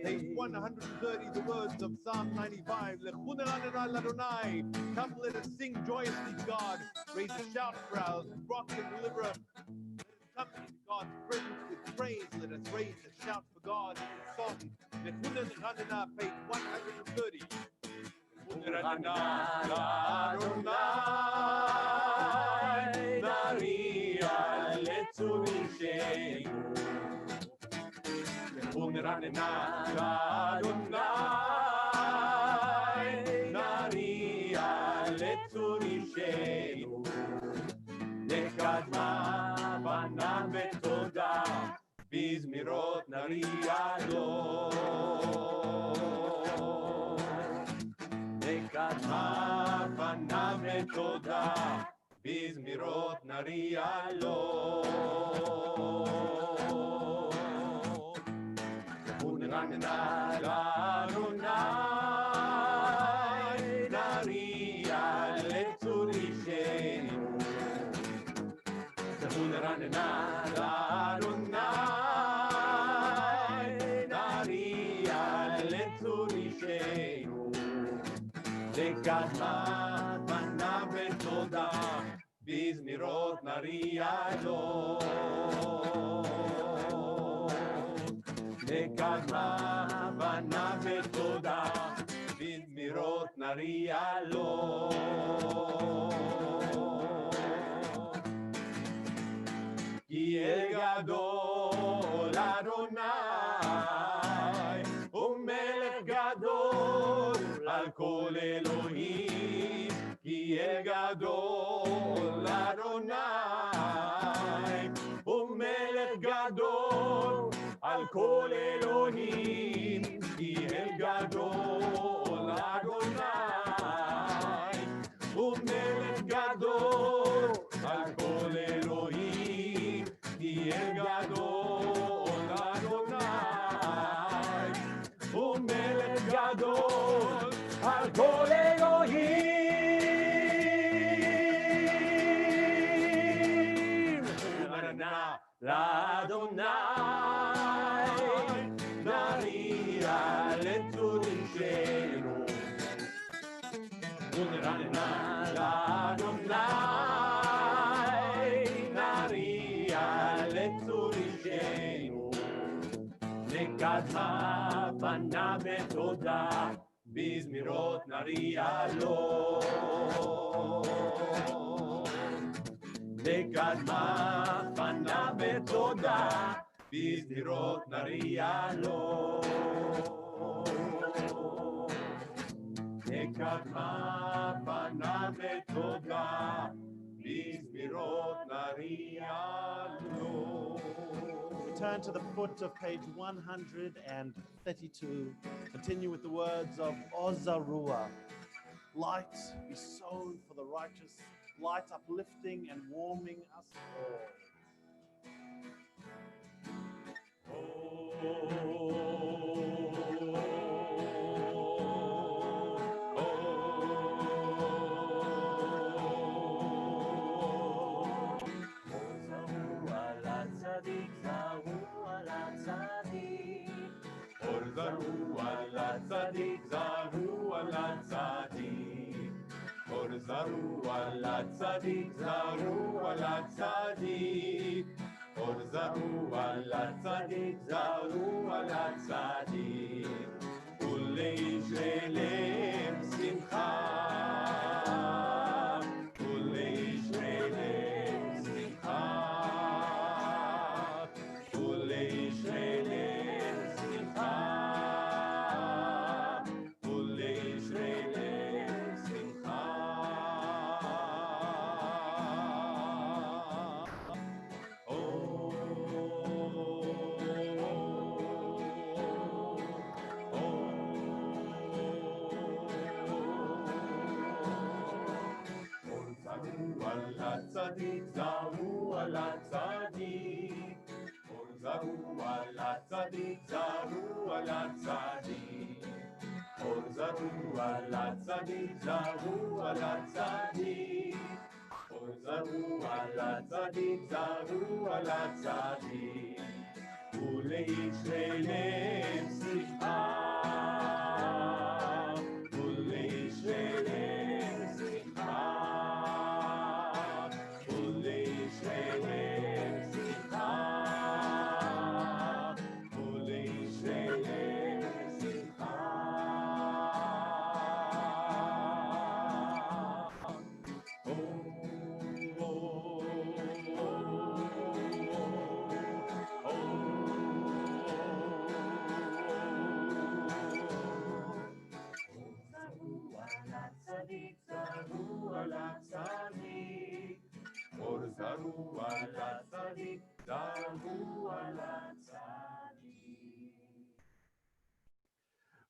Page 130, the words of Psalm 95. Come, let us sing joyously to God. Raise a shout for our rock and deliverer. Let us come into God's presence with praise. Let us raise a shout for God in song. Page 130. בזמירות נריע לו, לקדמה פניו בתודה, בזמירות נריע לו. ונרננה לאדוני, נריע לצור אישנו. ונרננה לאדוני, לקדמת פניו בתודה, בזמירות נריע לו. לקדמת פניו בתודה, בזמירות נריע לו. כי אל גדול אדוני, ומלך גדול על כל אלוהים, כי אל גדול אדוני, ומלך גדול על כל אלוהים, כי אל גדול אדוני, ומלך גדול על כל אלוהים, כי אל גדול אדוני, ומלך אלוהים לאדוני נריע לתורישנו ונרננה לאדוני נריע לתורישנו לקדמה פנה בתודה בזמירות נריע לו לקדמה פנה בתודה בזמירות נריע לו לקדמה פנה בתודה בזמירות נריע לו. Turn to the foot of page 132. Continue with the words of Ozarua. Light be sown for the righteous, light uplifting and warming us all. זרו על הצדיק, זרו על הצדיק. אור זרו על הצדיק, זרו על הצדיק. אור זרו על הצדיק, זרו על הצדיק. ולישלם שמחה. ולישלם שמחה. ולישלם שמחה. הצדיק זרו על הצדיק, אור זרו על הצדיק, זרו על הצדיק, אור זרו על הצדיק, זרו על הצדיק, אור זרו על הצדיק, זרו על הצדיק, ולישלם שמחה, ולישלם שמחה.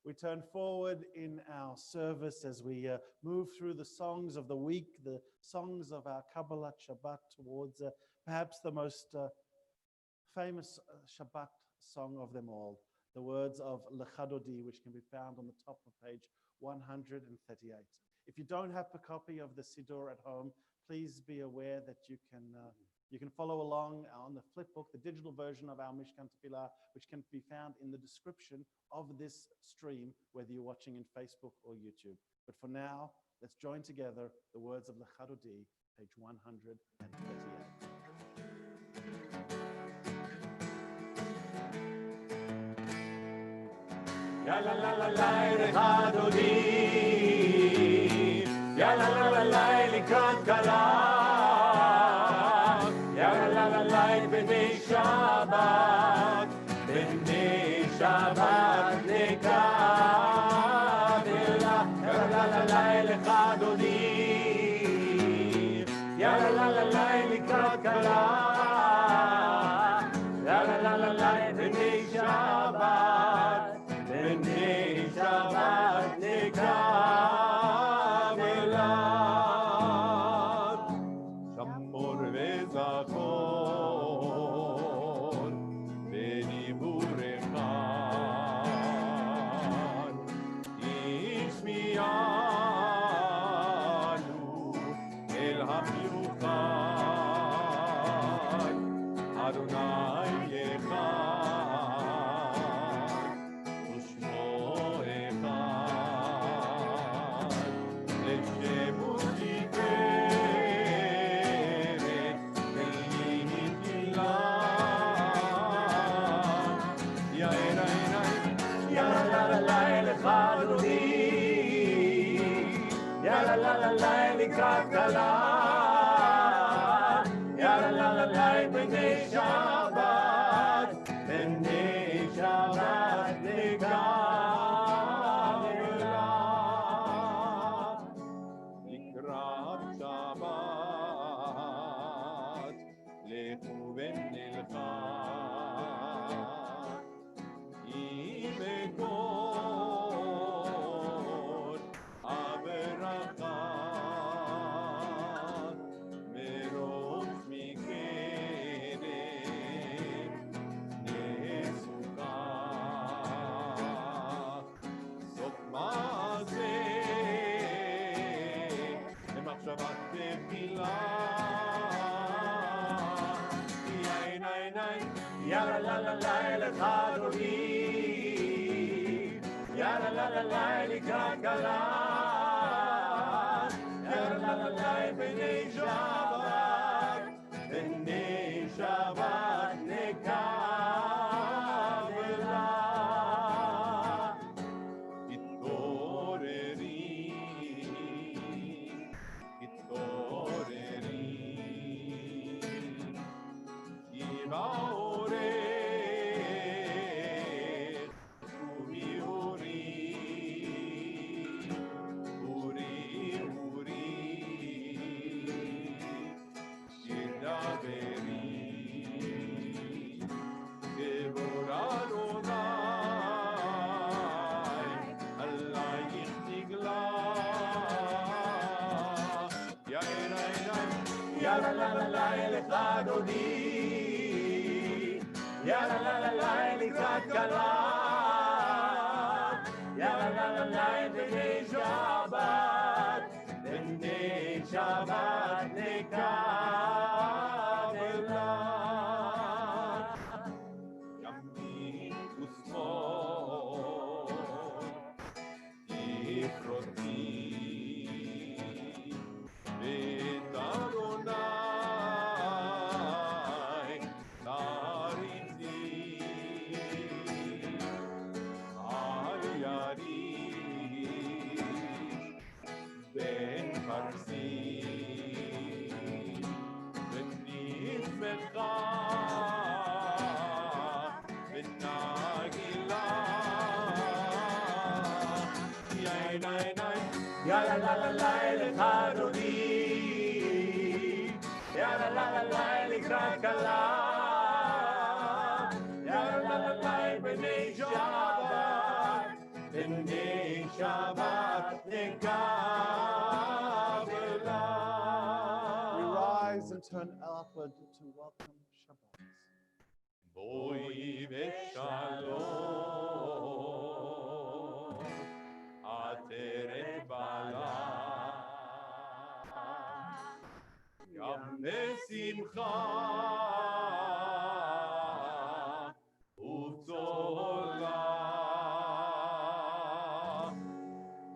We turn forward in our service as we move through the songs of the week, the songs of our Kabbalat Shabbat towards perhaps the most famous Shabbat song of them all, the words of Lecha Dodi, which can be found on the top of page 138. If you don't have a copy of the Siddur at home, please be aware that you can follow along on the flipbook, the digital version of our Mishkan Tefillah, which can be found in the description of this stream, whether you're watching in Facebook or YouTube. But for now, let's join together the words of Lecha Dodi, page 138. Ya la la la la, Lecha Dodi. Ya la la la la, Likrat Kala. Ya la la la, B'nei Shabbat. B'nei Shabbat nekabela. Ya la la la, Lecha Dodi. Ya la la la la, Likrat Kala. Ya la la la la, B'nei Shabbat. B'nei Shabbat nekabela. Shamor v'zachor v'dibur echad. Ishmi'ah לשם ותפארת, אלי נתילה. יא עיני, יא לה לה לה לך אדוני, יא לה לה לה לקראת כלה, יא לה לה לה בני שבת, בני שבת לקראת שבת, לכו ונלכה, עם כל הברכה, מרוב מקרב נסוכה, סוף מעשה למחשבת תפילה. יא לה לה לה לה לך אדוני, יא לה לה לה לה לקראת כלה, יא לה לה לה לה בני שבת, בני שבת נקבלה. התעוררי, התעוררי, כי בעורף אורי אורי, אורי אורי, תדברי, דבור אדוני עלייך נגלה. יא עיני, יא לה לה לה לה לך אדוני, יא לה לה לה לה לקראת כלה, יא לה לה לה לה בני שבת, בני שבת נקבלה. ימין ושמאל תפרותי, ואת אדוני תריצי, על יריב בן פרסי, ונשמחה ונגילה. יא עיני, יא לה לה לה לה לך אדוני, יא לה לה לה לה לקראת כלה, יא לה לה לה בני שבת, בני שבת נקבלה. We rise and turn upward to welcome Shabbat. בואי בשלום, עטרת בעלה, גם בשמחה ובצהלה,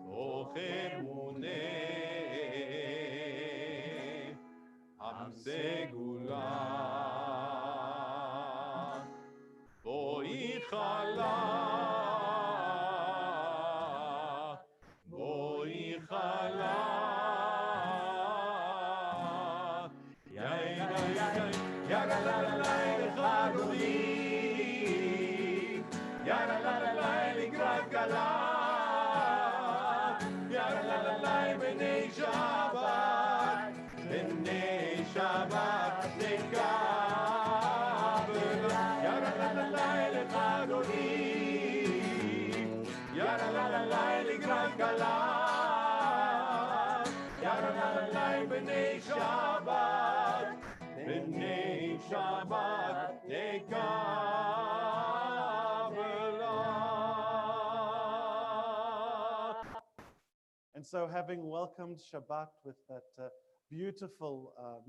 תוך אמונה המסגולה, בואי חלה, בואי חלה. יא עיני, יא לה לה לה לה לך אדוני, יא לה לה לה לה לקראת כלה, יא לה לה לה לה בני שבת, בני שבת נקבלה. יא לה לה לה לה לך אדוני, יא לה לה לה לה לקראת כלה, יא לה לה לה לה בני שבת, בני שבת נקבלה. And so, having welcomed Shabbat with that beautiful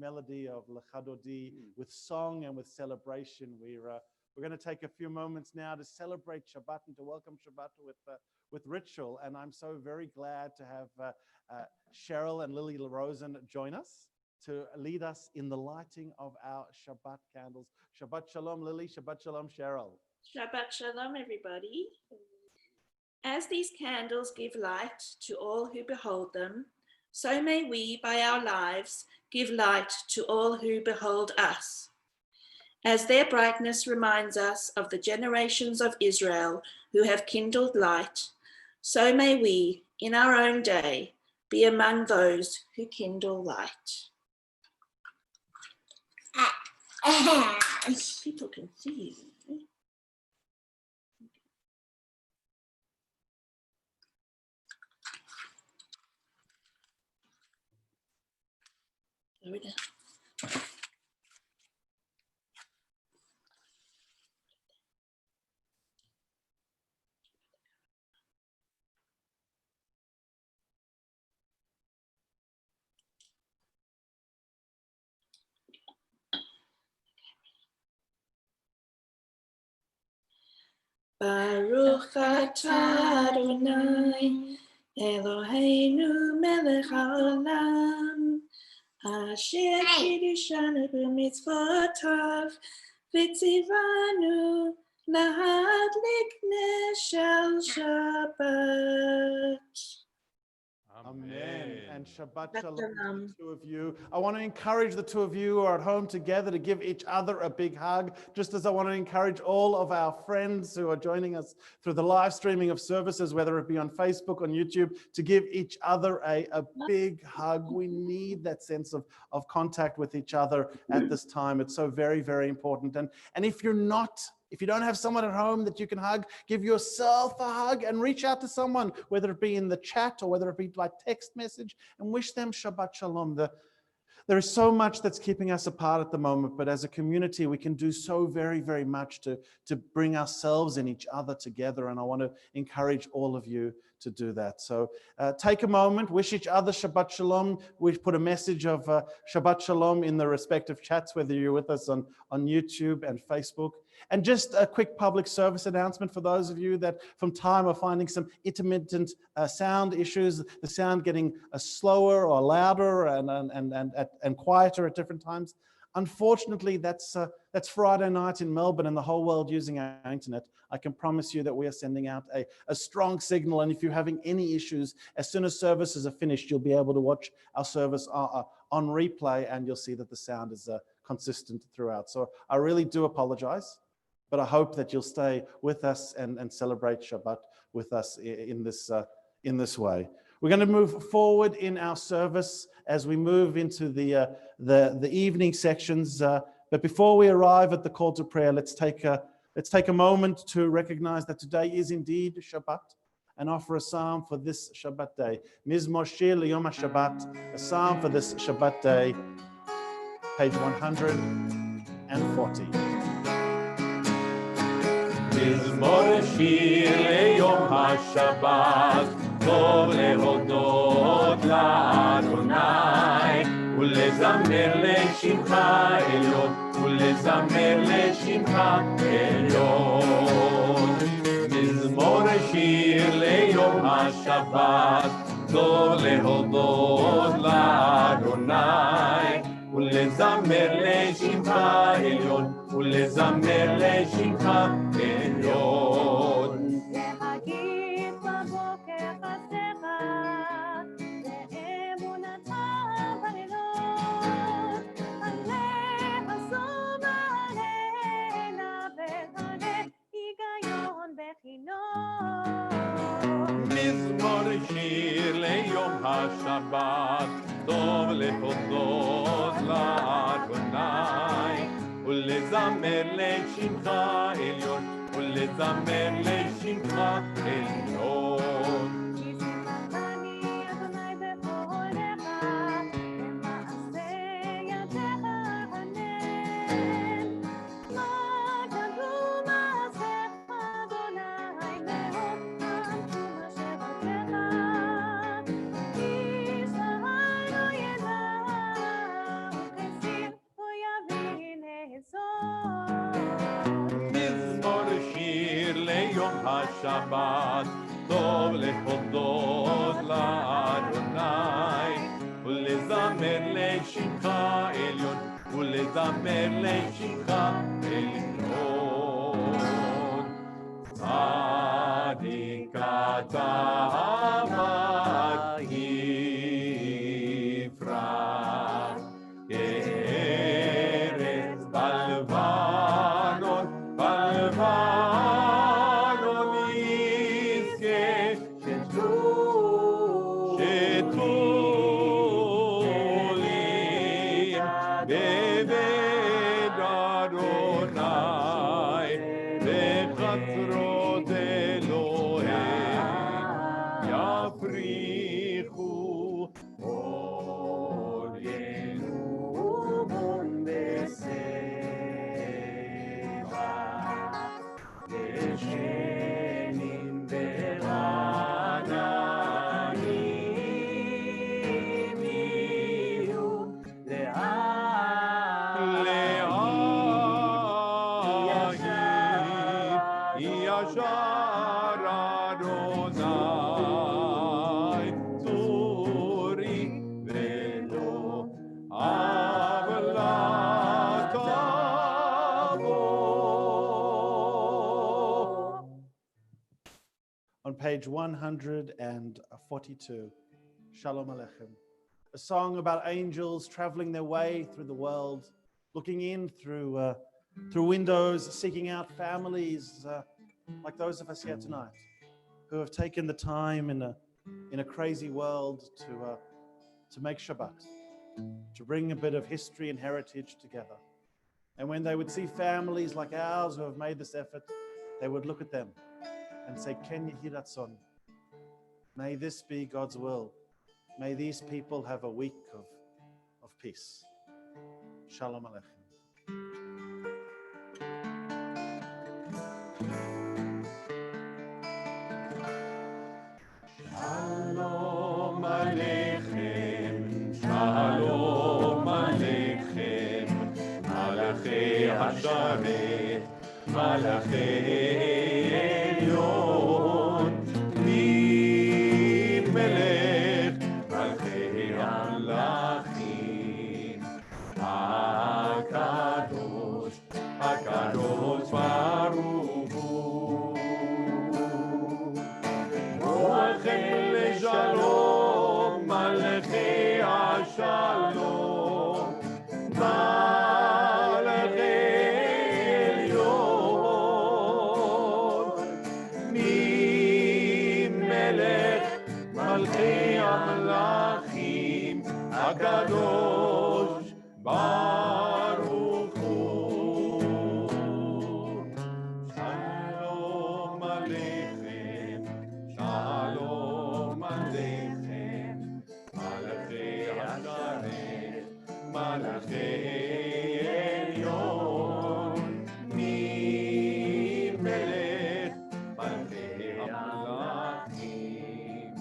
melody of Lechadodi, with song and with celebration, we're We're going to take a few moments now to celebrate Shabbat and to welcome Shabbat with ritual. And I'm so very glad to have Cheryl and Lily Rosen join us to lead us in the lighting of our Shabbat candles. Shabbat Shalom, Lily. Shabbat Shalom, Cheryl. Shabbat Shalom, everybody. As these candles give light to all who behold them, so may we, by our lives, give light to all who behold us. As their brightness reminds us of the generations of Israel who have kindled light, so may we, in our own day, be among those who kindle light. People can see you. There we go. Baruch atah Adonai, Eloheinu melech haolam, asher kiddushanu b'mitzvotav, v'tzivanu lahadlik neshel Shabbat. Amen. And Shabbat Shabbat Shalom to Shalom. the two of you. I want to encourage the two of you who are at home together to give each other a big hug, just as I want to encourage all of our friends who are joining us through the live streaming of services, whether it be on Facebook, on YouTube, to give each other a big hug. We need that sense of contact with each other at this time. It's so very, very important. And if you don't have someone at home that you can hug, give yourself a hug and reach out to someone, whether it be in the chat or whether it be by text message, and wish them Shabbat Shalom. There is so much that's keeping us apart at the moment, but as a community, we can do so very, very much to bring ourselves and each other together, and I want to encourage all of you to do that. So take a moment, wish each other Shabbat Shalom. We've put a message of Shabbat Shalom in the respective chats, whether you're with us on YouTube and Facebook. And just a quick public service announcement for those of you that from time are finding some intermittent sound issues, the sound getting slower or louder and quieter at different times. Unfortunately, that's Friday night in Melbourne and the whole world using our internet. I can promise you that we are sending out a strong signal, and if you're having any issues, as soon as services are finished, you'll be able to watch our service on replay, and you'll see that the sound is consistent throughout. So I really do apologize, but I hope that you'll stay with us and celebrate Shabbat with us in this way. We're going to move forward in our service as we move into the evening sections. But before we arrive at the call to prayer, let's take a moment to recognize that today is indeed Shabbat and offer a psalm for this Shabbat day. Mizmor Shir L'Yom HaShabbat, a psalm for this Shabbat day, page 140. מזמור שיר ליום השבת, טוב להודות לאדוני, ולזמר לשמך עליון, ולזמר לשמך עליון. מזמור שיר ליום השבת, טוב להודות לאדוני, ולזמר לשמך עליון, ולזמר לשמך עליון. להגיד בבוקר חסדך, ואמונתך בלילות, עלה עשו מעלנה, וחלה היגיון בכינור. מזמור שיר ליום השבת, טוב להודות לאדוני, ולזמר לשמך עליון, ולזמר לשמך עליון. כי שמחתני אדוני בפועלך, במעשה ידיך אענן. מה גדול מעשיך אדוני, מאוד עמקו מחשבותיך. איש רעה לא ידע, וכסיל לא יבין אזור. השבת, טוב להודות לאדוני, ולזמר לשמך עליון, ולזמר לשמך עליון. צדיק אתה יפרח, כארץ בלבנון, בלבנון יזכה, שתולים בבית אדוני, בחצרות אלוהים יפריחו עוד ינומון בשבע, ישנים ברעננים יהיו ישר אדוני צורי ולא עוולה תבוא. On page 142, Shalom Aleichem, a song about angels traveling their way through the world, looking in through windows, seeking out families like those of us here tonight, who have taken the time in a crazy world to make Shabbat, to bring a bit of history and heritage together. And when they would see families like ours who have made this effort, they would look at them and say, Ken Yehi Ratzon. May this be God's will. May these people have a week of peace. Shalom Aleichem. Shalom Aleichem, Shalom Aleichem, Malachi Hasharet, Malachi Elyon, Melech, Malchei Amlachim, HaKadosh, HaKadosh Baruch Hu. Malchei Shalom, Malchei Shalom, Malchei Elyon, Melech, Malchei Amlachim, HaKadosh Baruch Hu. Shalom Aleichem, Shalom Aleichem, Malachei Hasharet, Malachei Elyon, Melech, Malchei Amlachim,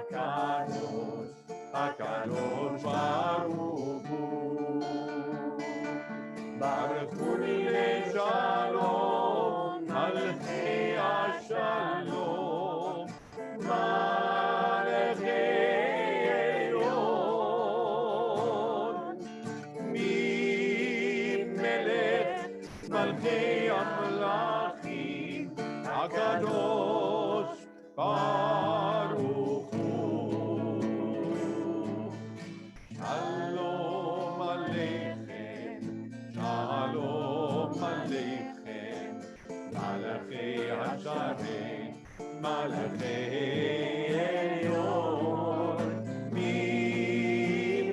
HaKadosh, HaKadosh Baruch Hu. Baruchuni leShalom, Malchei Shalom, Malchei Elyon, Melech, Malchei Amlachim, HaKadosh Baruch Hu. Shalom Aleichem, Shalom Aleichem, Malachei Hasharet, Malachei Elyon,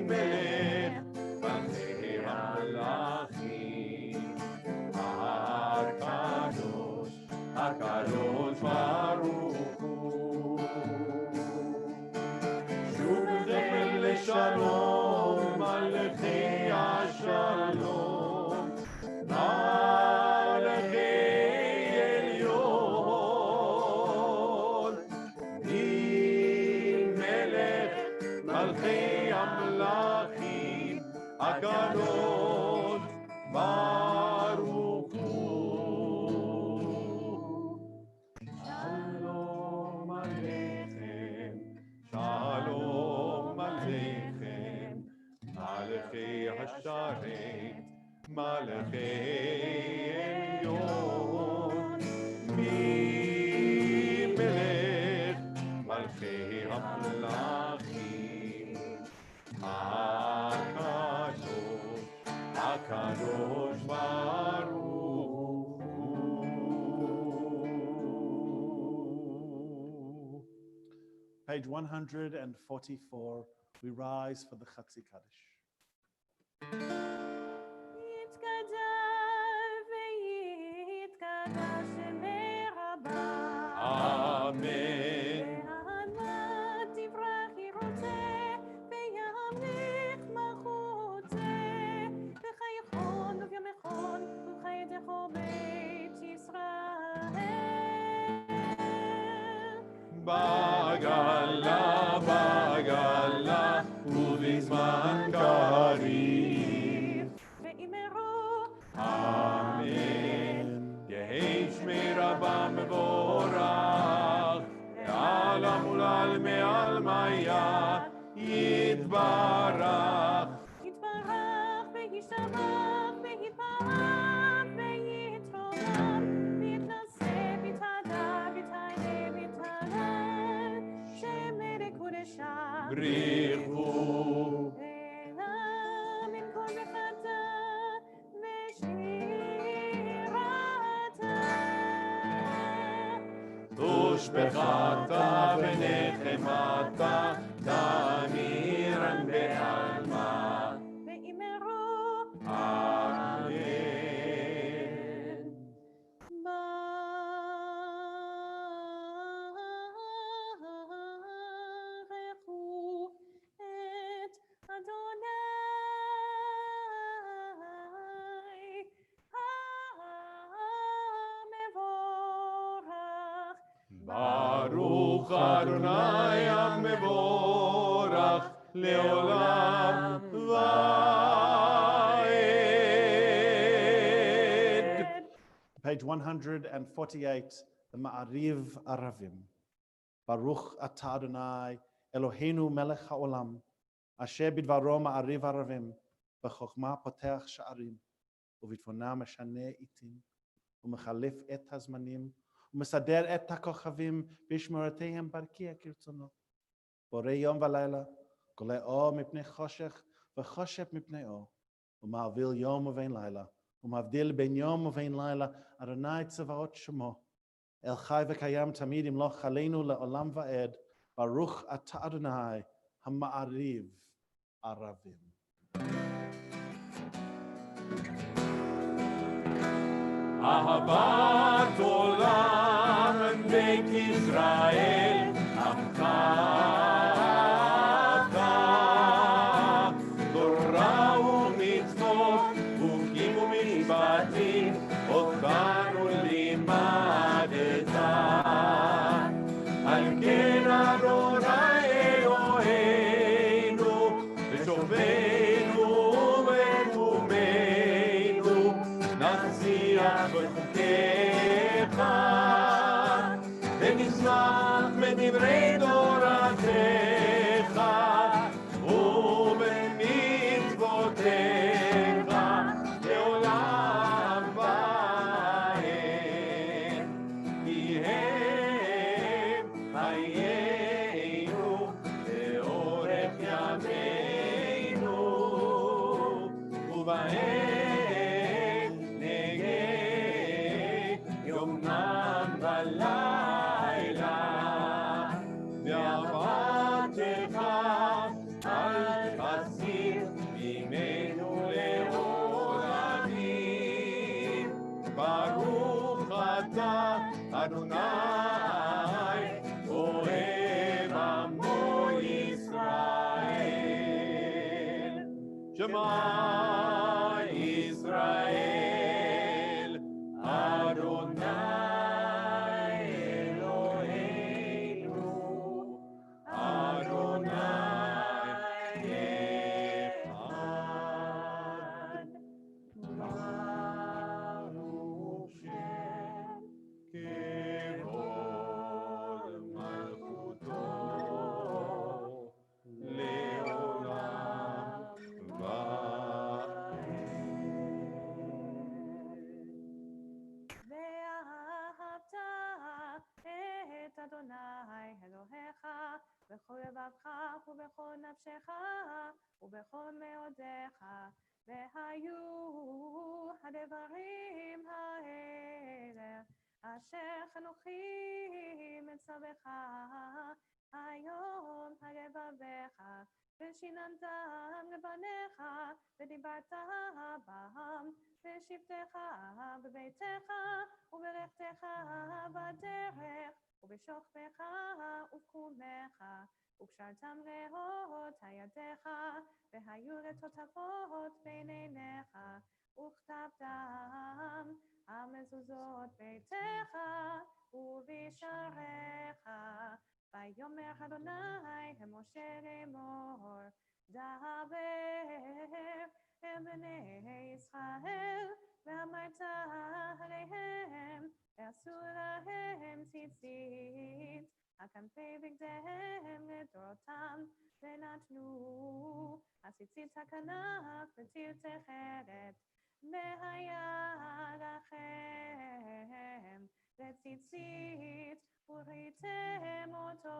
Melech, Malchei Amlachim, HaKadosh, HaKadosh Baruch Hu. Shuvchem leShalom, Malchei Shalom, Malchei Elyon, Melech, Malchei Amlachim, HaKadosh Baruch Hu. השרת מלאכי עליון מי מלך מלכי המלכים הקדוש ברוך הוא. Page 144, we rise for the Chatzi Kaddish. יתגדל ויתקדש שמי רבה. אמן. והעלמת תברח ירוצה, וימליך מלכותה. וחייכון וביומכון, וחייתכו בית ישראל. בגלה ובזמן קריב ואמרו אמן. יהי שמי רבה מבורך ועל המולל מעל מיה יתברך יתברך וישתבח ויתפאר ויתרומם ויתנשא ויתהדר ויתהלל ויתהלל שמי לקודשה בריחו אלא מן כל מחתה ושירתה ושפחתה ונחמתה תמירן בעלמה ואמרו אמן. ברכו את אדוני המבורך ברוך אדוני המבורך לעולם ועד. Page 148, the Ma'ariv Aravim. Baruch atah Adonai Eloheinu melech haolam, asher bidvaro Ma'ariv Aravim, b'chokhmah poteach sha'arim, ובתבונה משנה עיתים, ומחלף את הזמנים, ומסדר את הכוכבים בשמורותיהם ברקיע כרצונו. בורא יום ולילה, גולה אור מפני חושך, וחושך מפני אור, ומעביל יום ובין לילה, ומבדיל בין יום ובין לילה, אדוני צבאות שמו. אל חי וקיים תמיד ימלוך עלינו לעולם ועד, ברוך אתה אדוני המעריב ערבים. אהבת עולם בית ישראל עמך אתה תורה ומצוות חוקים ומשפטים אותנו לימדת על כן אדוני אלוהינו ושופטנו ותחומנו נצליח בחוקיך ונשמח מדברי תורתך ובמצוותיך לעולם ועד כי הם חיינו לאורך ימינו ובהם נגד יומם ולילה ועבדתך אל תסיר ממנו לעולמים ברוך אתה אדוני אוהב עמו ישראל שמע ישראל אדוני אלוהינו אדוני אחד ברוך שם כבוד מלכותו לעולם ועד. חסדך ובכל מאודיך, והיו הדברים האלה אשר חנוכים מצווך היום הלבביך, ושיננתם לבניך, ודיברת בם, בשבתך בביתך, ובלכתך בדרך, ובשוכבך ובקומך, וקשרתם לאות הידיך, והיו לטוטפות בין עיניך, וכתבתם על מזוזות ביתך ובשעריך. ויאמר אדוני אל משה לאמור, דבר אל בני ישראל, ואמרת עליהם, ועשו להם ציצית, על כנפי בגדיהם לדורותם, ונתנו הציצית הכנף וציל תכרת, והיה לכם לציצית, וראיתם אותו,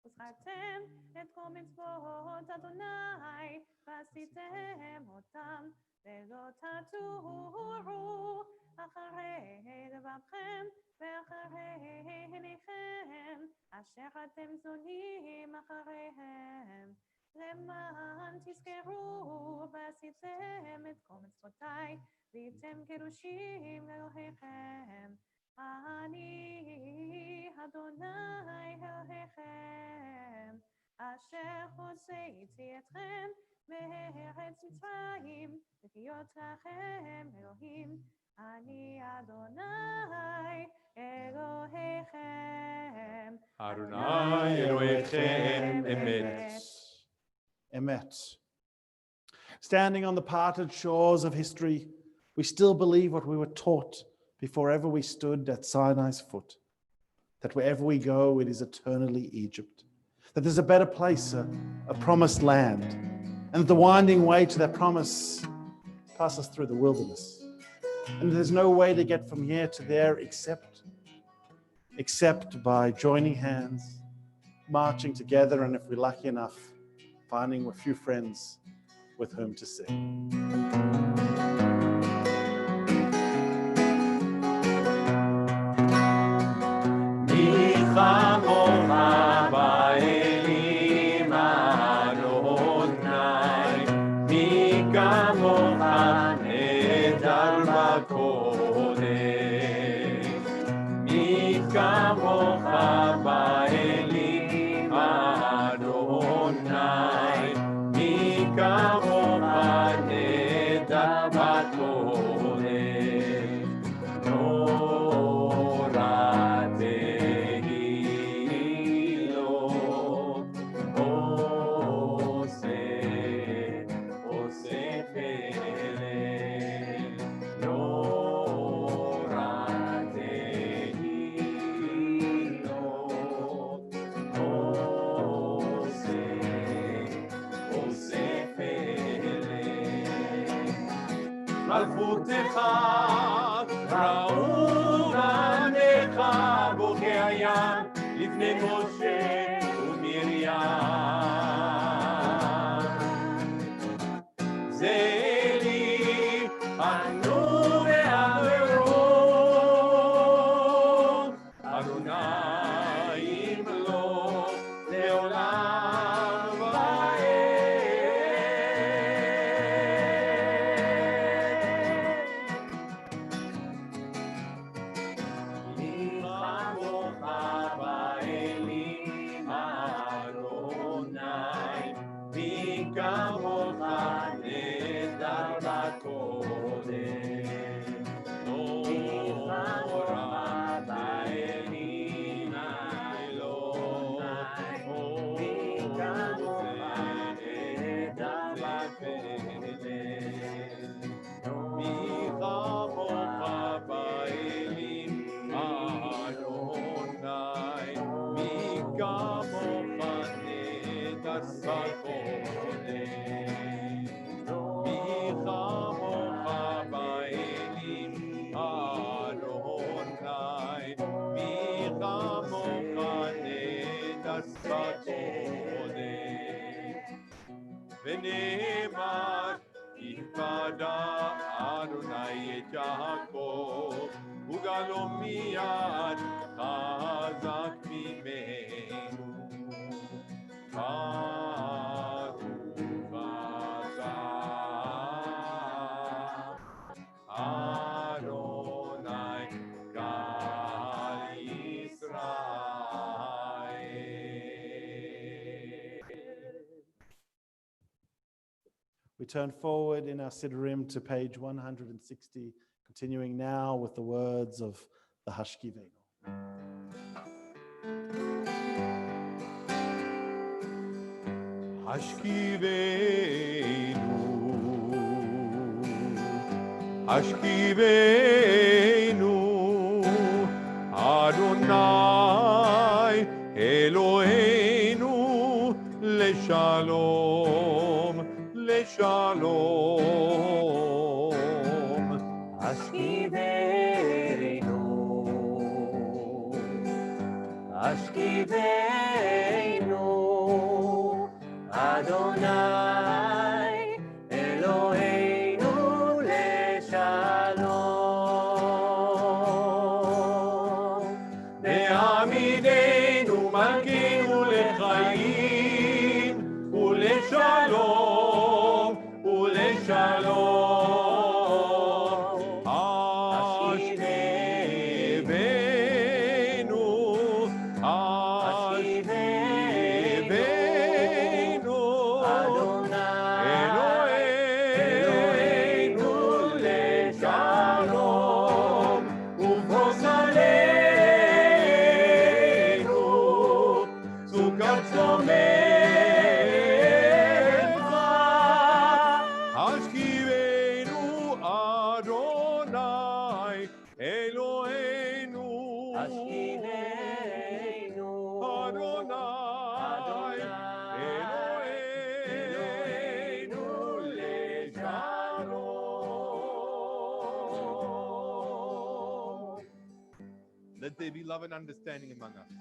וזכרתם את כל מצוות אדוני, ועשיתם אותם, ולא תטורו אחרי לבבכם, ואחרי עיניכם, אשר אתם זונים אחריהם, למען תזכרו ועשיתם את כל מצוותיי, והייתם קדושים לאלוהיכם. אני אדוני אלוהיכם, אשר הוצאתי אתכם מארץ מצרים, להיות לכם אלוהים. אני אדוני אלוהיכם. אדוני אלוהיכם אמת. Emet. Standing on the parted shores of history, we still believe what we were taught before ever we stood at Sinai's foot, that wherever we go, it is eternally Egypt, that there's a better place, a promised land, and the winding way to that promise passes through the wilderness. And there's no way to get from here to there except by joining hands, marching together, and if we're lucky enough, finding a few friends with whom to sing. מלכותך ראו בניך בוקי הים לפני משה ומרים. זה לי ענו ועברו, אדוני ימלוך לעולם ועד. ונאמר, יפקדה אדוני את יעקב, וגלו מיד חזק ממנו. ברוך אתה, אדוני גל ישראל. We turn forward in our Siddurim to page 160, continuing now with the words of the Hashkivenu. השכיבנו, אדוני אלוהינו לשלום, לשלום. השכיבנו, השכיבנו, אדוני אלוהינו לשלום. בעמידנו מלכנו לחיים ולשלום, ולשלום. השכיבנו, השכיבנו, אלוהינו לשלום, ופרוס עלינו סוכת שלומך. השכיבנו אדוני אלוהינו, השכיבנו, אדוני אלוהינו לשלום. Let there be love and understanding among us.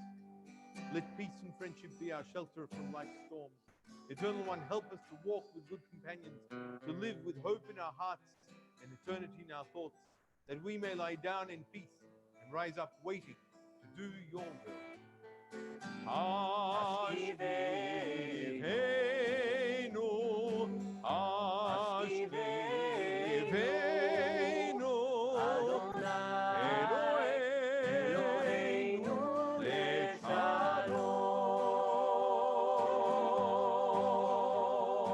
Let peace and friendship be our shelter from life's storms. Eternal One, help us to walk with good companions, to live with hope in our hearts and eternity in our thoughts, that we may lie down in peace and rise up waiting to do your will. Ashkivenu, Ashkivenu, Eloheinu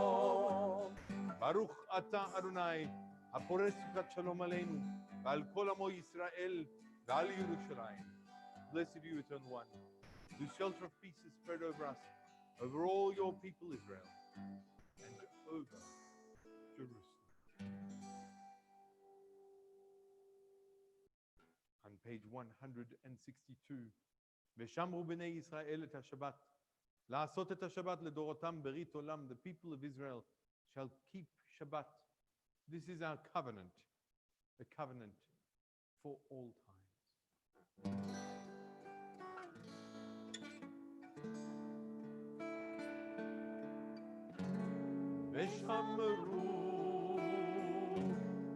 לשלום. ברוך אתה אדוני הפורש סוכת שלום עלינו ועל כל עמו ישראל ועל ירושלים. Blessed you, Eternal One, whose shelter of peace is spread over us, over all your people Israel, and over Jerusalem. On page 162, ושמרו בני ישראל את השבת, לעשות את השבת לדורותם ברית עולם. The people of Israel shall keep Shabbat. This is our covenant, a covenant for all times. ושמרו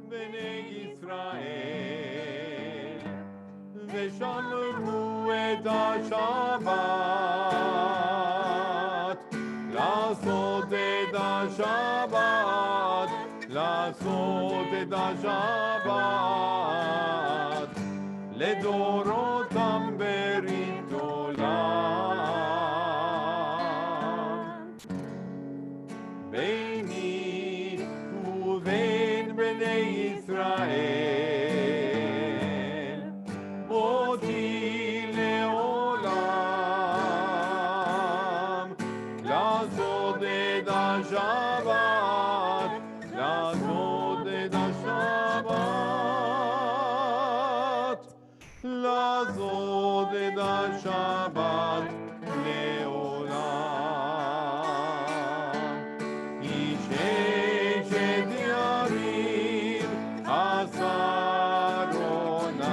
בני ישראל, ושמרו את השבת, לעשות את השבת, לעשות את השבת, לדורותם ברית עולם. ביני ובין בני ישראל, אותי לעולם, לעשות את השבת, לעשות את השבת, לעשות את השבת לעולם. איש אשת יריב עשה אדוני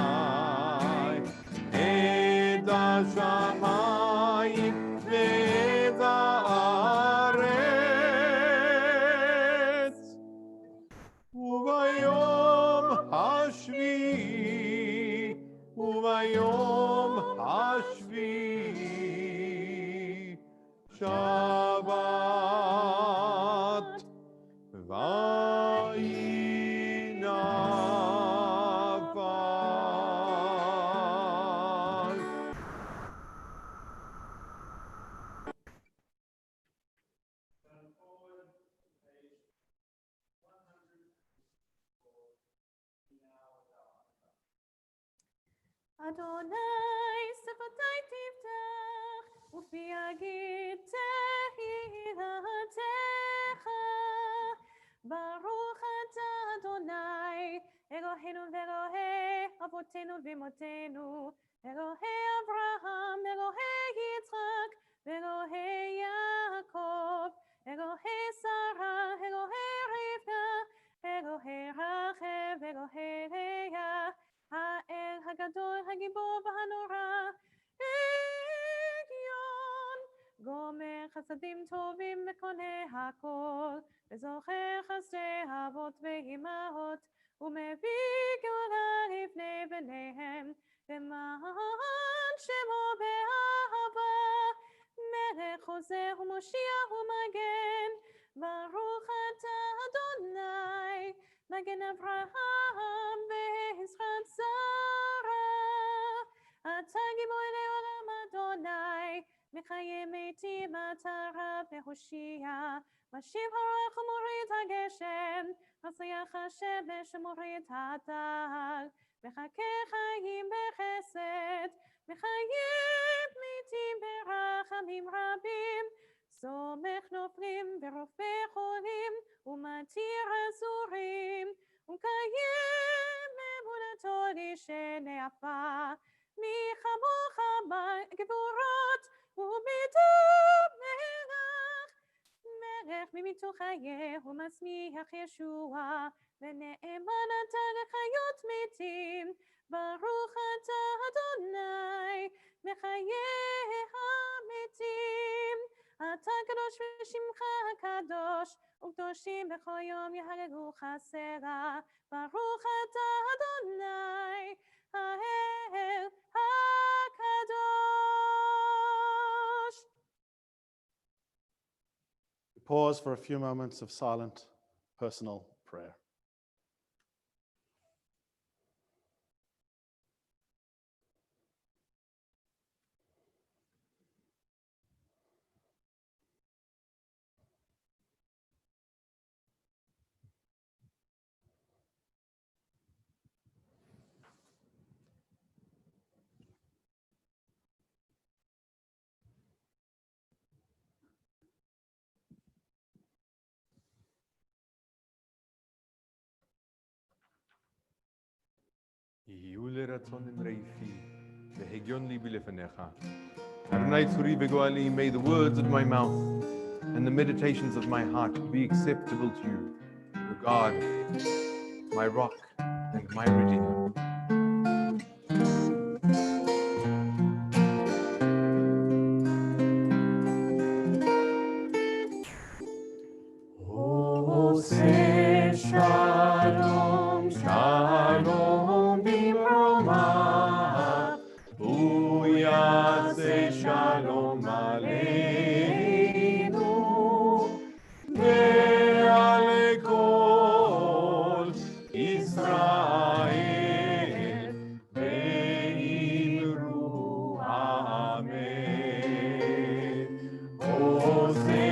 את השמיים. השמיים ואת הארץ. ויהי נפל. אדוני שפתי תפתח ופי יגיד תהילתך. ברוך אתה אדוני אלוהינו ואלוהי אבותינו ואמותינו, אלוהי אברהם, אלוהי יצחק ואלוהי יעקב, אלוהי שרה, אלוהי רבקה, אלוהי רחל, אלוהי לאה, האל הגדול, הגיבור והנורא, עליון, גומר חסדים טובים וקונה הכל, וזוכר חסדי אבות ואימהות, ומביא גאולה לבני בניהם, למען שמו באהבה, מלך חוזר ומושיע ומגן, ברוך אתה אדוני, מגן אברהם ועזרת שרה. אתה גיבור לעולם אדוני, מחיה מתים אתה רב והושיע, משיב הרוח ומוריד הגשם, מצליח השמש ומוריד הטל, מחכה חיים בחסד, מחייב מתים ברחמים רבים, סומך נופלים ורופא חולים, ומתיר אסורים, ומקיים אמונתו לשני עפר, מי כמוך בגבורות ובטוב מלך, מלך ממיתו חיה ומצמיח ישועה, ונאמן אתה לחיות מתים, ברוך אתה אדוני מחיה המתים, אתה קדוש ושמך קדוש, וקדושים בכל יום יהללוך סלה, ברוך אתה אדוני האל הקדוש. Pause for a few moments of silent personal prayer. יהיו לרצון אמרי-פי, והגיון ליבי לפניך. Adonai tzuri v'goali, may the words of my mouth and the meditations of my heart be acceptable to you, O God, my rock and my redeemer. Ose shalom, shalom bimromah, uyase shalom aleinu, ve'ale kol Israel, ve'imru amen. Ose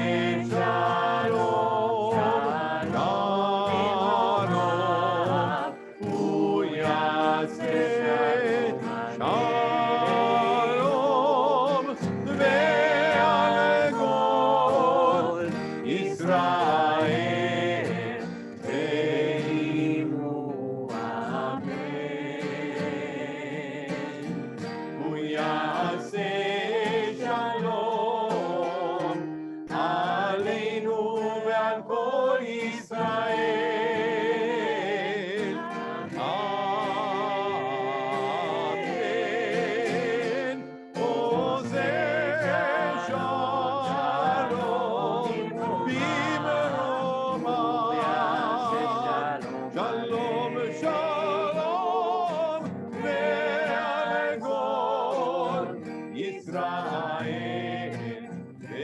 Israel,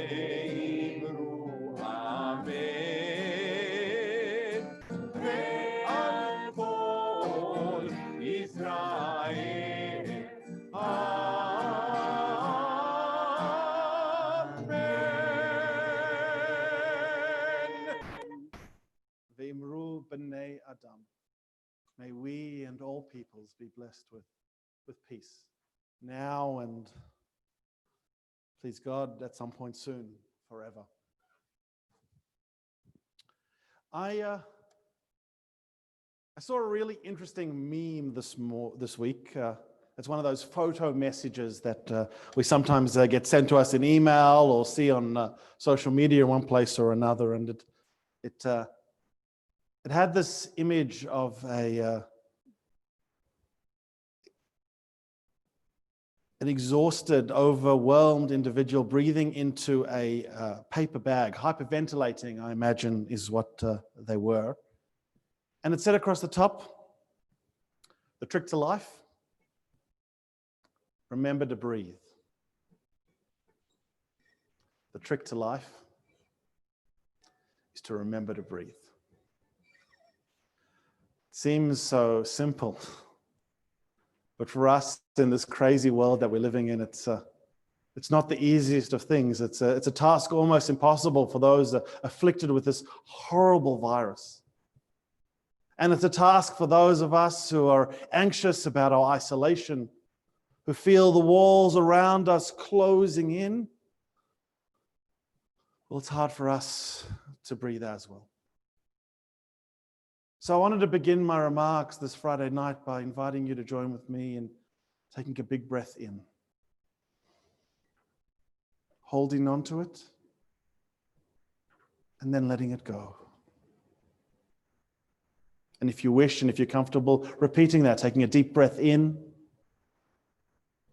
ve'imru amen. b'nei Adam. May we and all peoples be blessed with peace now and, please God, at some point soon, forever. I saw a really interesting meme this week. It's one of those photo messages that we sometimes get sent to us in email or see on social media in one place or another. And it had this image of an exhausted, overwhelmed individual breathing into a paper bag, hyperventilating, I imagine, is what they were. And it said across the top, the trick to life, remember to breathe. The trick to life is to remember to breathe. It seems so simple, but for us in this crazy world that we're living in, it's not the easiest of things. It's a task almost impossible for those afflicted with this horrible virus. And it's a task for those of us who are anxious about our isolation, who feel the walls around us closing in. Well, it's hard for us to breathe as well. So I wanted to begin my remarks this Friday night by inviting you to join with me in taking a big breath in, holding on to it, and then letting it go. And if you wish, and if you're comfortable, repeating that, taking a deep breath in,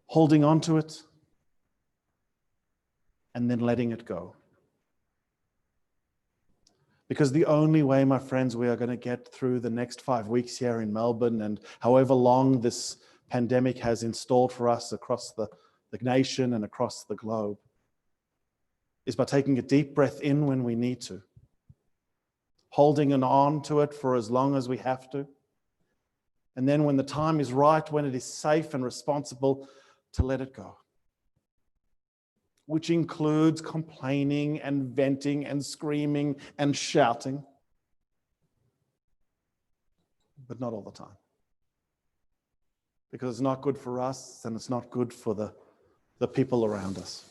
holding on to it, and then letting it go. Because the only way, my friends, we are going to get through the next 5 weeks here in Melbourne and however long this pandemic has installed for us across the nation and across the globe is by taking a deep breath in when we need to, holding on to it for as long as we have to, and then when the time is right, when it is safe and responsible, to let it go, which includes complaining and venting and screaming and shouting, but not all the time. Because it's not good for us and it's not good for the people around us.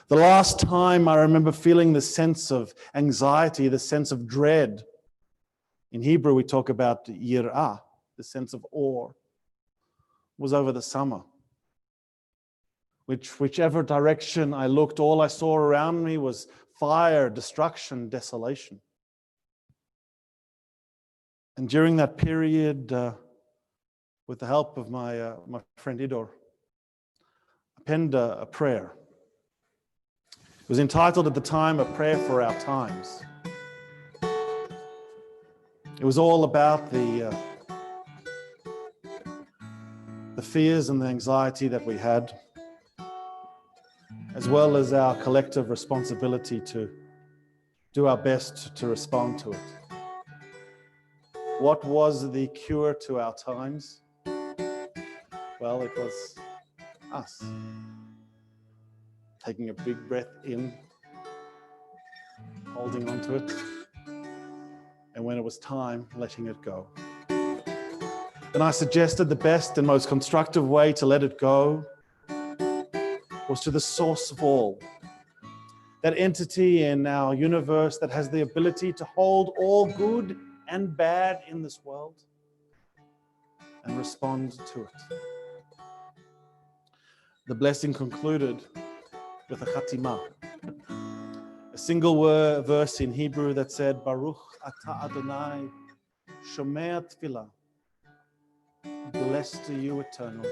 The last time I remember feeling the sense of anxiety, the sense of dread, in Hebrew we talk about yirah, the sense of awe, was over the summer. Whichever direction I looked, all I saw around me was fire, destruction, desolation. And during that period, with the help of my friend Idor, I penned a prayer. It was entitled at the time, A Prayer for Our Times. It was all about the fears and the anxiety that we had, as well as our collective responsibility to do our best to respond to it. What was the cure to our times? Well, it was us. Taking a big breath in, holding on to it, and when it was time, letting it go. And I suggested the best and most constructive way to let it go was to the source of all, that entity in our universe that has the ability to hold all good and bad in this world and respond to it. The blessing concluded with a chatimah, a single verse in Hebrew that said, Baruch atah Adonai, shomei tefillah. Blessed are you, Eternal.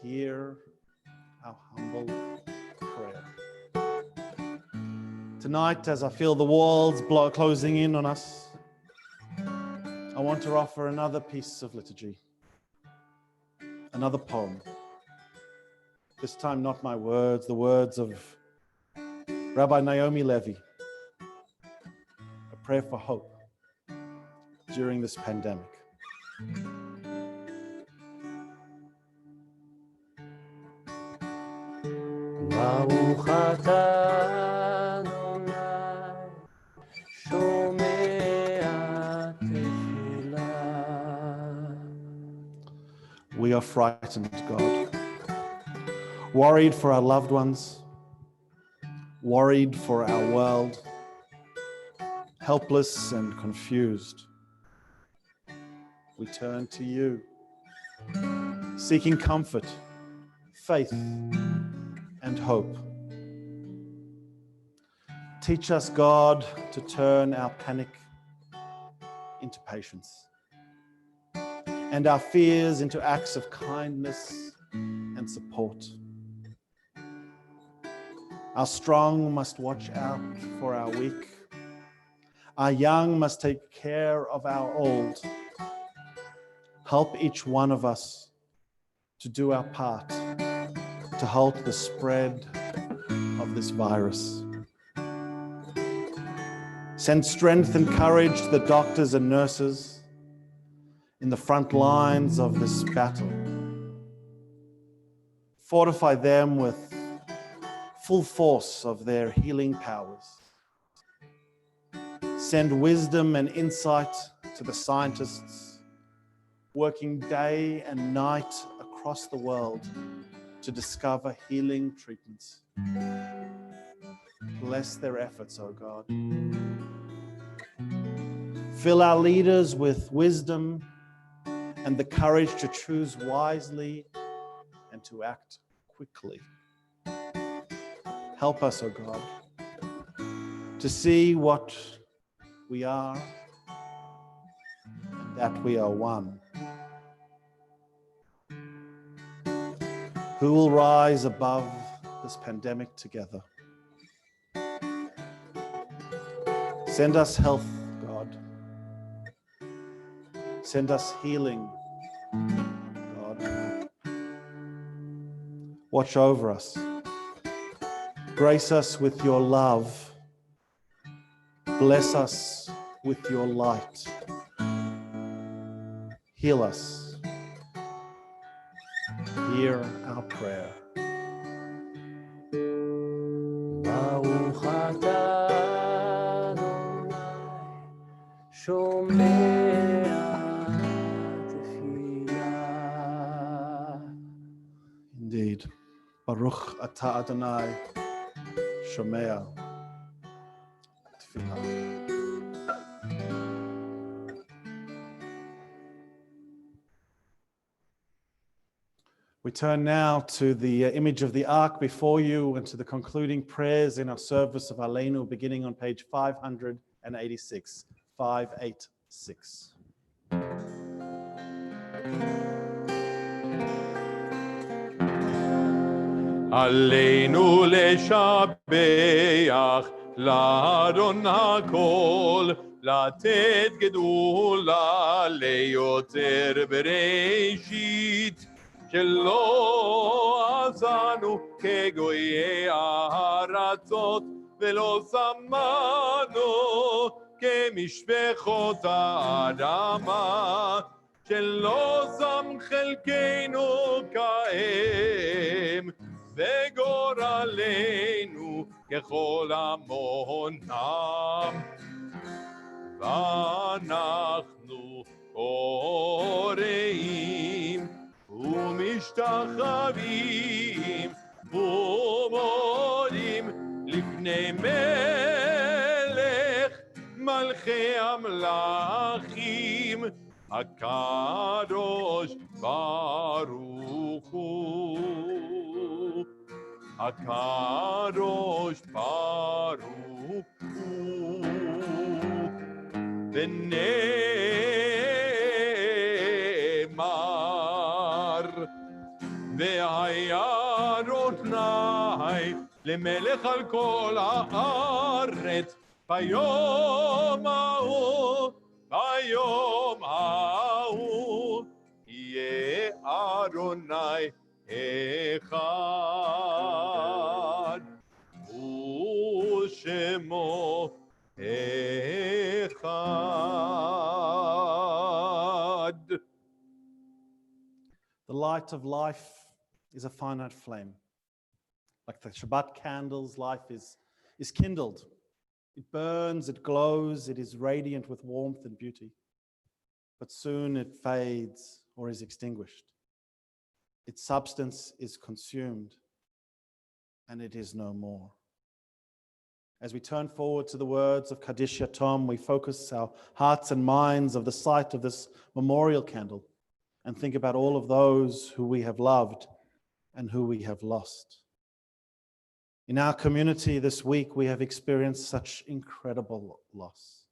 Hear our humble prayer. Tonight, as I feel the walls closing in on us, I want to offer another piece of liturgy, another poem. This time, not my words, the words of Rabbi Naomi Levy, a prayer for hope during this pandemic. Baruch atah Adonai, shomei we are frightened, God. Worried for our loved ones, worried for our world, helpless and confused. We turn to you, seeking comfort, faith, and hope. Teach us, God, to turn our panic into patience and our fears into acts of kindness and support. Our strong must watch out for our weak. Our young must take care of our old. Help each one of us to do our part to halt the spread of this virus. Send strength and courage to the doctors and nurses in the front lines of this battle. Fortify them with full force of their healing powers. Send wisdom and insight to the scientists working day and night across the world to discover healing treatments. Bless their efforts, O God. Fill our leaders with wisdom and the courage to choose wisely and to act quickly. Help us, O God, to see what we are and that we are one. Who will rise above this pandemic together? Send us health, God. Send us healing, God. Watch over us. Grace us with your love. Bless us with your light. Heal us. Hear our prayer. ברוך אתה אדוני שומע תפילה. Indeed. Baruch atah Adonai shomea tefillah. We turn now to the image of the ark before you and to the concluding prayers in our service of Aleinu, beginning on page 586. 586. עלינו לשבח לאדון הכל, לתת גדולה ליותר בראשית, שלא עשנו כגויי הארצות, ולא שמנו כמשפחות האדמה, שלא שם חלקנו כאם, וגורלנו ככל המונם. ואנחנו קוראים ומשתחווים ומודים לפני מלך מלכי המלכים, הקדוש ברוך הוא, הקדוש ברוך הוא, ונאמר והיה אדוני למלך על כל הארץ ביום ההוא, ביום ההוא יהיה אדוני אחד ושמו אחד. The light of life is a finite flame. Like the Shabbat candles, life is kindled. It burns, it glows, it is radiant with warmth and beauty. But soon it fades or is extinguished. its substance is consumed, and it is no more. As we turn forward to the words of Kaddish Yatom, we focus our hearts and minds of the sight of this memorial candle and think about all of those who we have loved and who we have lost. In our community this week, we have experienced such incredible loss.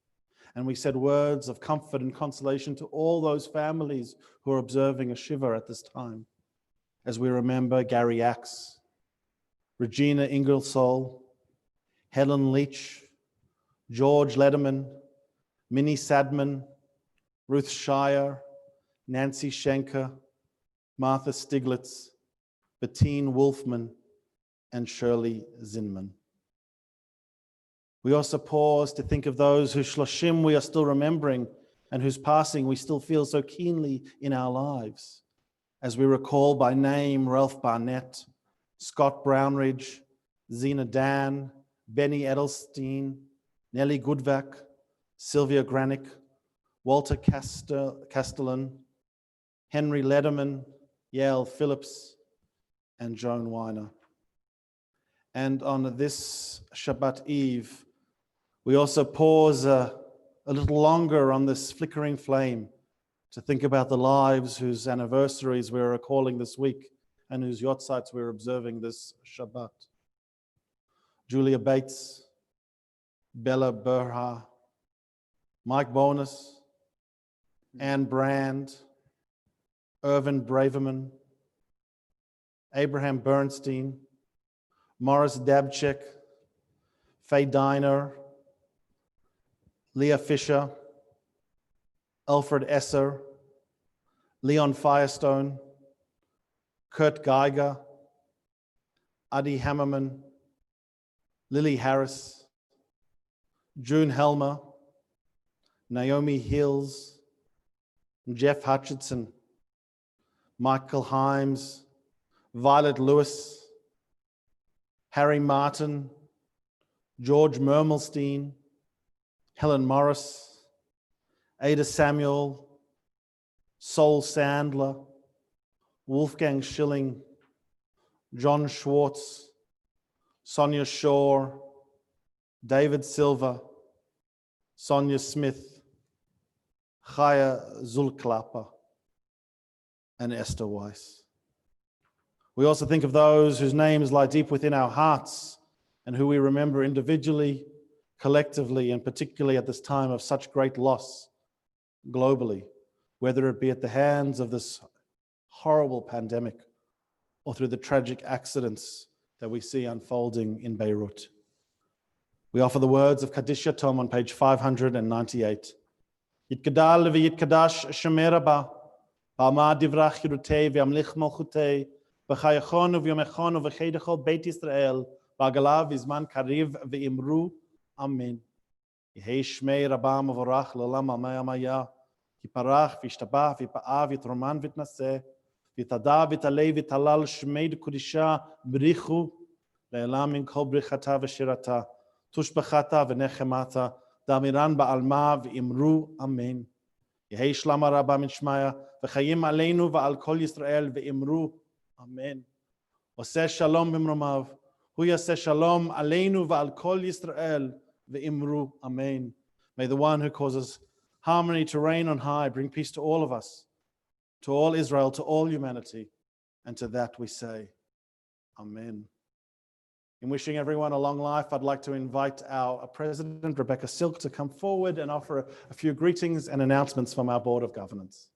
And we said words of comfort and consolation to all those families who are observing a shiva at this time, as we remember Gary Axe, Regina Ingersoll, Helen Leach, George Lederman, Minnie Sadman, Ruth Shire, Nancy Schenker, Martha Stiglitz, Bettine Wolfman, and Shirley Zinman. We also pause to think of those whose shloshim we are still remembering and whose passing we still feel so keenly in our lives, as we recall by name Ralph Barnett, Scott Brownridge, Zena Dan, Benny Edelstein, Nellie Goodvac, Sylvia Granick, Walter Castellan, Henry Lederman, Yael Phillips, and Joan Weiner. And on this Shabbat Eve, we also pause a little longer on this flickering flame to think about the lives whose anniversaries we're recalling this week and whose yortzites we're observing this Shabbat. Julia Bates, Bella Berha, Mike Bonus, Anne Brand, Irvin Braverman, Abraham Bernstein, Morris Dabchik, Faye Diner, Leah Fisher, Alfred Esser, Leon Firestone, Kurt Geiger, Adi Hammerman, Lily Harris, June Helmer, Naomi Hills, Jeff Hutchinson, Michael Himes, Violet Lewis, Harry Martin, George Mermelstein, Helen Morris, Ada Samuel, Sol Sandler, Wolfgang Schilling, John Schwartz, Sonia Shore, David Silva, Sonia Smith, Chaya Zulklapper, and Esther Weiss. We also think of those whose names lie deep within our hearts and who we remember individually, collectively, and particularly at this time of such great loss globally, whether it be at the hands of this horrible pandemic or through the tragic accidents that we see unfolding in Beirut. We offer the words of Kaddish Yatom on page 598. Yitkadal v'yitkadash Shemei Rabba, ba'ama divrach Yirutei v'yamlich malchutei, v'chayachon v'yomechon v'cheidechol Beit Yisrael, v'agalav v'zman kariv v'imru, Amen. Yehei Shmei Rabba mavorach l'olam amaya maya, yiparach v'yishtabach v'yipa'av v'yitroman v'yitnaseh, v'yitada v'yitalei v'yitalal Shmei d'Kodisha b'richu, le'elam min kol brichata v'shirata, tushbachata v'nechemata, damiran ba'alma v'imru, Amen. Yehei shlama rabba min shmaya, v'chayim aleinu v'al kol Yisrael v'imru, Amen. Oseh shalom b'mromav, hu yaseh shalom aleinu v'al kol Yisrael v'imru, Amen. May the one who causes harmony to reign on high bring peace to all of us, to all Israel, to all humanity, and to that we say, Amen. In wishing everyone a long life, I'd like to invite our President, Rebecca Silk, to come forward and offer a few greetings and announcements from our Board of Governance.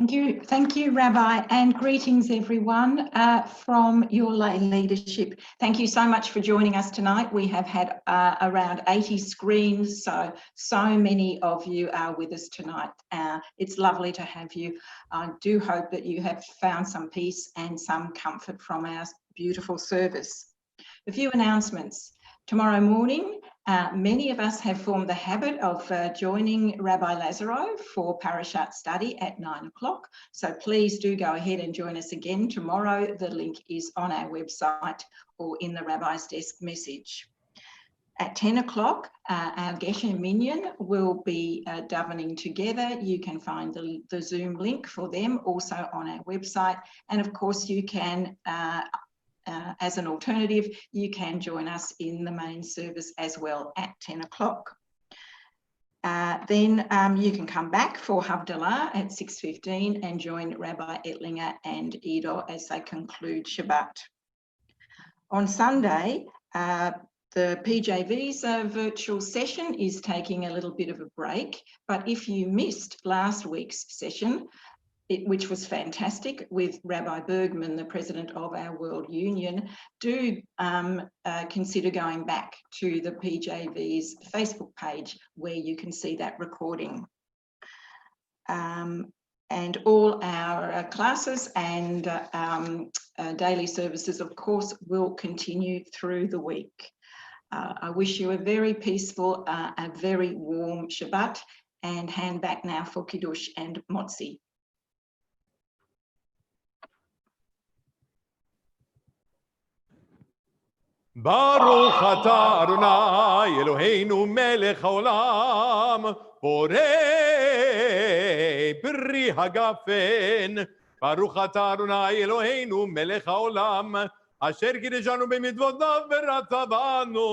Thank you, Rabbi, and greetings everyone from your lay leadership. Thank you so much for joining us tonight. We have had around 80 screens, so many of you are with us tonight. It's lovely to have you. I do hope that you have found some peace and some comfort from our beautiful service. A few announcements. Tomorrow morning, many of us have formed the habit of joining Rabbi Lazaro for Parashat study at 9 o'clock. So please do go ahead and join us again tomorrow. The link is on our website or in the Rabbi's desk message. At 10 o'clock, our Geshe Minyan will be davening together. You can find the Zoom link for them also on our website. And of course, you can, as an alternative, you can join us in the main service as well at 10 o'clock. Then you can come back for Havdalah at 6:15 and join Rabbi Ettlinger and Edo as they conclude Shabbat. On Sunday, the PJV's virtual session is taking a little bit of a break, but if you missed last week's session, which was fantastic with Rabbi Bergman, the president of our World Union, do consider going back to the PJV's Facebook page where you can see that recording. And all our classes and daily services, of course, will continue through the week. I wish you a very peaceful, a very warm Shabbat, and hand back now for Kiddush and Motzi. Baruch atah Adonai Eloheinu melech haolam borei peri hagafen. Baruch atah Adonai Eloheinu melech haolam asher kideshanu b'mitzvotav v'ratza banu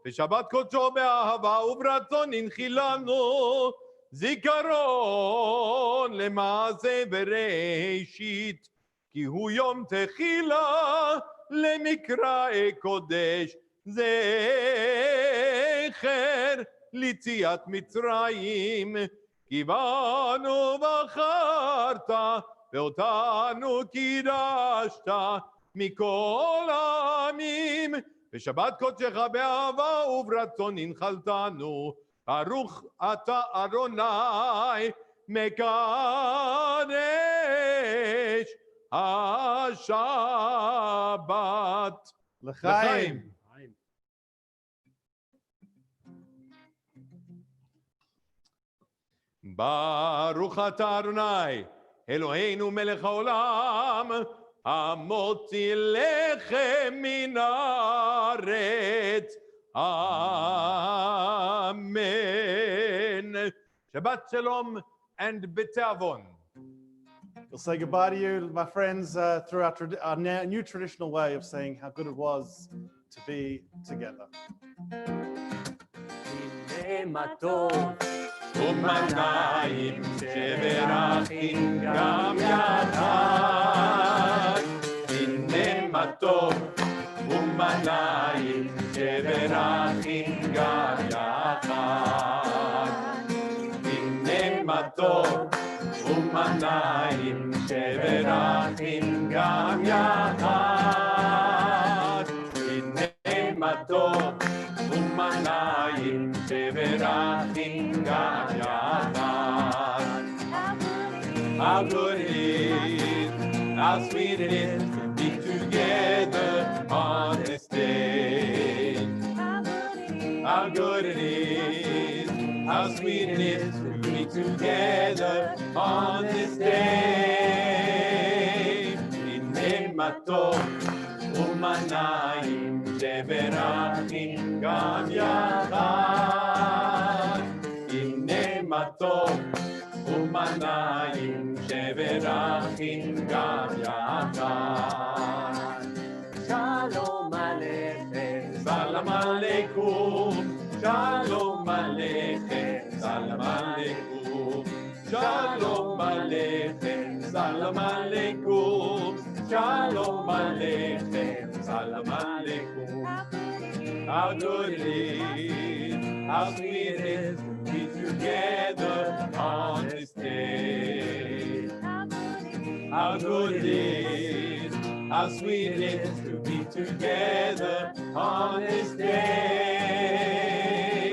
v'shabbat kodsho be'ahava u'b'ratzon inchilanu zikaron lema'aseh bereishit ki hu yom techila למקראי קודש זכר ליציאת מצרים כי בנו בחרת ואותנו קידשת מכל העמים בשבת קודשך באהבה וברצון הנחלתנו ברוך אתה אדוני מקדש השבת לחיים. ברוך אתה אדוני אלוהינו מלך העולם המוציא לחם מן הארץ אמן. Shabbat shalom and betavon. We'll say goodbye to you, my friends, through our new traditional way of saying how good it was to be together. הנה מה טוב ומנעים שברכין גם יחד. הנה מה טוב ומנעים שברכין גם יחד. הנה מה טוב ומנעים שברכין גם יחד. הנה מה טוב ומנעים שברכין גם יחד. How good it is, how sweet it is to be together on this day. How good it is, how sweet it is to be together on this day. הנה מה טוב ומנעים שברכין גם יחד. הנה מה טוב ומנעים שברכין גם יחד. שלום עליכם סלאם עליכום, שלום עליכם, סלאם עליכום. שלום עליכם, סלאם עליכום. שלום עליכם, סלאם עליכום. How good it is, how sweet it is to be together on this day. How good it is, how sweet it is to be together on this day.